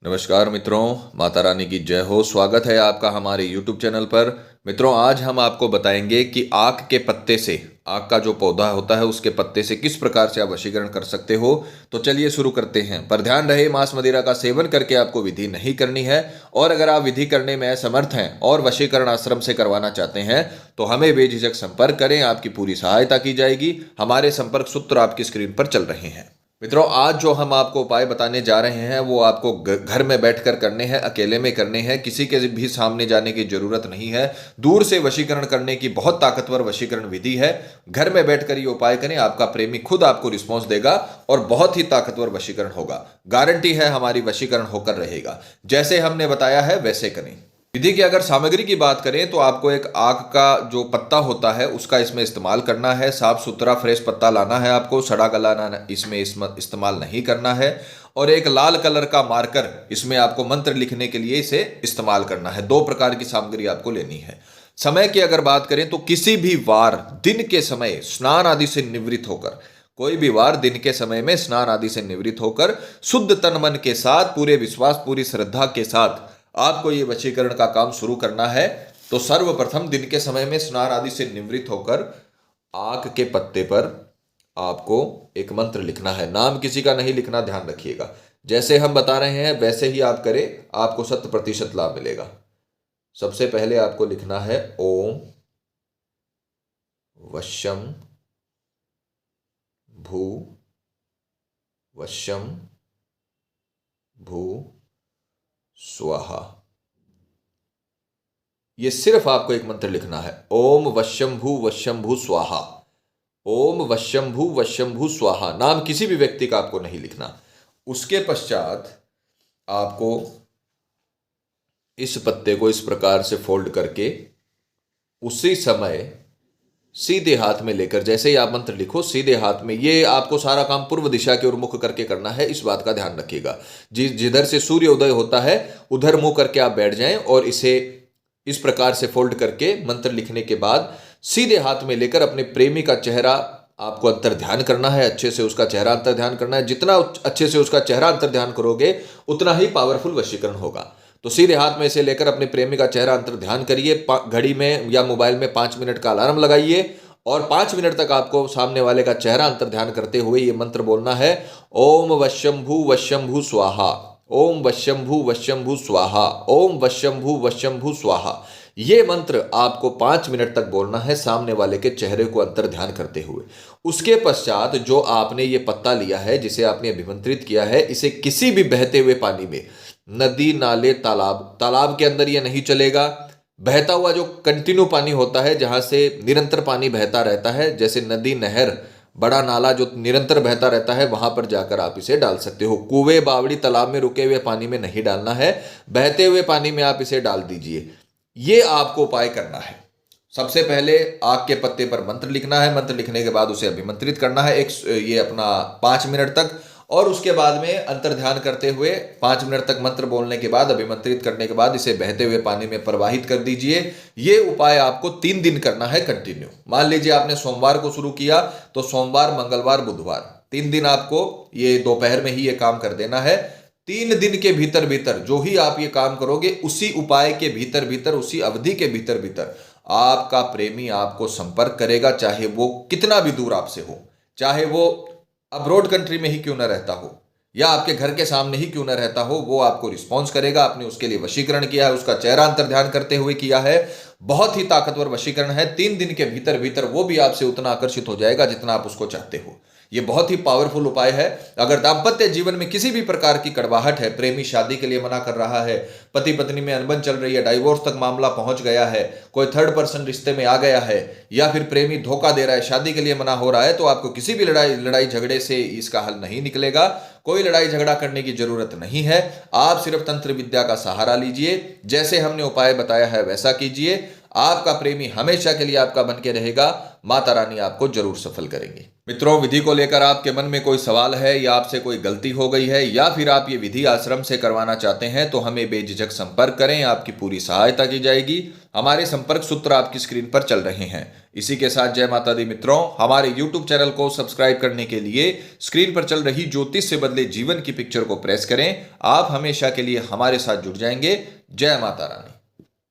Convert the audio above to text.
नमस्कार मित्रों, माता रानी की जय हो। स्वागत है आपका हमारे YouTube चैनल पर। मित्रों, आज हम आपको बताएंगे कि आक के पत्ते से, आक का जो पौधा होता है उसके पत्ते से किस प्रकार से आप वशीकरण कर सकते हो। तो चलिए शुरू करते हैं। पर ध्यान रहे, मांस मदिरा का सेवन करके आपको विधि नहीं करनी है। और अगर आप विधि करने में असमर्थ हैं और वशीकरण आश्रम से करवाना चाहते हैं तो हमें बेझिझक संपर्क करें, आपकी पूरी सहायता की जाएगी। हमारे संपर्क सूत्र आपकी स्क्रीन पर चल रहे हैं। मित्रों, आज जो हम आपको उपाय बताने जा रहे हैं वो आपको घर में बैठकर करने हैं, अकेले में करने हैं। किसी के भी सामने जाने की जरूरत नहीं है। दूर से वशीकरण करने की बहुत ताकतवर वशीकरण विधि है। घर में बैठकर ये उपाय करें, आपका प्रेमी खुद आपको रिस्पॉन्स देगा और बहुत ही ताकतवर वशीकरण होगा। गारंटी है हमारी वशीकरण होकर रहेगा। जैसे हमने बताया है वैसे करें। विधि की अगर सामग्री की बात करें तो आपको एक आक का जो पत्ता होता है उसका इसमें इस्तेमाल करना है। साफ सुथरा फ्रेश पत्ता लाना है आपको, सड़ा गला ना इसमें इस्तेमाल नहीं करना है। और एक लाल कलर का मार्कर इसमें आपको मंत्र लिखने के लिए इसे इस्तेमाल करना है। 2 प्रकार की सामग्री आपको लेनी है। समय की अगर बात करें तो किसी भी वार दिन के समय स्नान आदि से निवृत्त होकर, कोई भी वार दिन के समय में स्नान आदि से निवृत्त होकर शुद्ध तन मन के साथ, पूरे विश्वास पूरी श्रद्धा के साथ आपको ये वशीकरण का काम शुरू करना है। तो सर्वप्रथम दिन के समय में स्नान आदि से निवृत्त होकर आक के पत्ते पर आपको एक मंत्र लिखना है। नाम किसी का नहीं लिखना, ध्यान रखिएगा। जैसे हम बता रहे हैं वैसे ही आप करें, आपको 100% लाभ मिलेगा। सबसे पहले आपको लिखना है ओम वश्यम भू वश्यम भू स्वाहा। ये सिर्फ आपको एक मंत्र लिखना है, ओम वश्यंभू स्वाहा। ओम वश्यंभू स्वाहा। नाम किसी भी व्यक्ति का आपको नहीं लिखना। उसके पश्चात आपको इस पत्ते को इस प्रकार से फोल्ड करके उसी समय सीधे हाथ में लेकर, जैसे ही आप मंत्र लिखो सीधे हाथ में, ये आपको सारा काम पूर्व दिशा की ओर मुख करके करना है। इस बात का ध्यान रखिएगा। जिधर से सूर्य उदय होता है उधर मुंह करके आप बैठ जाएं और इसे इस प्रकार से फोल्ड करके मंत्र लिखने के बाद सीधे हाथ में लेकर अपने प्रेमी का चेहरा आपको अंतर ध्यान करना है। अच्छे से उसका चेहरा अंतर ध्यान करना है। जितना अच्छे से उसका चेहरा अंतर ध्यान करोगे उतना ही पावरफुल वशीकरण होगा। तो सीधे हाथ में इसे लेकर अपने प्रेमी का चेहरा अंतर ध्यान करिए। घड़ी में या मोबाइल में 5 मिनट का अलार्म लगाइए और 5 मिनट तक आपको सामने वाले का चेहरा अंतर ध्यान करते हुए ये मंत्र बोलना है, ओम वश्यंभू स्वाहा। ओम वश्यंभू स्वाहा। ओम वश्यंभू स्वाहा। ये मंत्र आपको 5 मिनट तक बोलना है सामने वाले के चेहरे को अंतर ध्यान करते हुए। उसके पश्चात जो आपने ये पत्ता लिया है, जिसे आपने अभिमंत्रित किया है, इसे किसी भी बहते हुए पानी में, नदी नाले तालाब के अंदर ये नहीं चलेगा। बहता हुआ जो कंटिन्यू पानी होता है, जहां से निरंतर पानी बहता रहता है, जैसे नदी नहर बड़ा नाला जो निरंतर बहता रहता है, वहां पर जाकर आप इसे डाल सकते हो। कुएं बावड़ी तालाब में रुके हुए पानी में नहीं डालना है, बहते हुए पानी में आप इसे डाल दीजिए। ये आपको उपाय करना है। सबसे पहले आक के पत्ते पर मंत्र लिखना है। मंत्र लिखने के बाद उसे अभिमंत्रित करना है ये अपना 5 मिनट तक। और उसके बाद में अंतर ध्यान करते हुए 5 मिनट तक मंत्र बोलने के बाद, अभिमंत्रित करने के बाद इसे बहते हुए पानी में प्रवाहित कर दीजिए। ये उपाय आपको 3 दिन करना है कंटिन्यू। मान लीजिए आपने सोमवार को शुरू किया तो सोमवार, मंगलवार, बुधवार 3 दिन आपको ये दोपहर में ही ये काम कर देना है। 3 दिन के भीतर भीतर जो ही आप ये काम करोगे, उसी उपाय के भीतर भीतर, उसी अवधि के भीतर भीतर आपका प्रेमी आपको संपर्क करेगा। चाहे वो कितना भी दूर आपसे हो, चाहे वो अब्रॉड कंट्री में ही क्यों ना रहता हो या आपके घर के सामने ही क्यों ना रहता हो, वो आपको रिस्पॉन्स करेगा। आपने उसके लिए वशीकरण किया है, उसका चेहरा अंतर ध्यान करते हुए किया है। बहुत ही ताकतवर वशीकरण है। 3 दिन के भीतर भीतर वो भी आपसे उतना आकर्षित हो जाएगा जितना आप उसको चाहते हो। ये बहुत ही पावरफुल उपाय है। अगर दाम्पत्य जीवन में किसी भी प्रकार की कड़वाहट है, प्रेमी शादी के लिए मना कर रहा है, पति पत्नी में अनबन चल रही है, डाइवोर्स तक मामला पहुंच गया है, कोई थर्ड पर्सन रिश्ते में आ गया है, या फिर प्रेमी धोखा दे रहा है, शादी के लिए मना हो रहा है, तो आपको किसी भी लड़ाई झगड़े से इसका हल नहीं निकलेगा। कोई लड़ाई झगड़ा करने की जरूरत नहीं है। आप सिर्फ तंत्र विद्या का सहारा लीजिए। जैसे हमने उपाय बताया है वैसा कीजिए। आपका प्रेमी हमेशा के लिए आपका बन के रहेगा। माता रानी आपको जरूर सफल करेंगी। मित्रों, विधि को लेकर आपके मन में कोई सवाल है या आपसे कोई गलती हो गई है या फिर आप ये विधि आश्रम से करवाना चाहते हैं तो हमें बेझिझक संपर्क करें, आपकी पूरी सहायता की जाएगी। हमारे संपर्क सूत्र आपकी स्क्रीन पर चल रहे हैं। इसी के साथ जय माता दी मित्रों, हमारे YouTube चैनल को सब्सक्राइब करने के लिए स्क्रीन पर चल रही ज्योतिष से बदले जीवन की पिक्चर को प्रेस करें। आप हमेशा के लिए हमारे साथ जुड़ जाएंगे। जय माता रानी।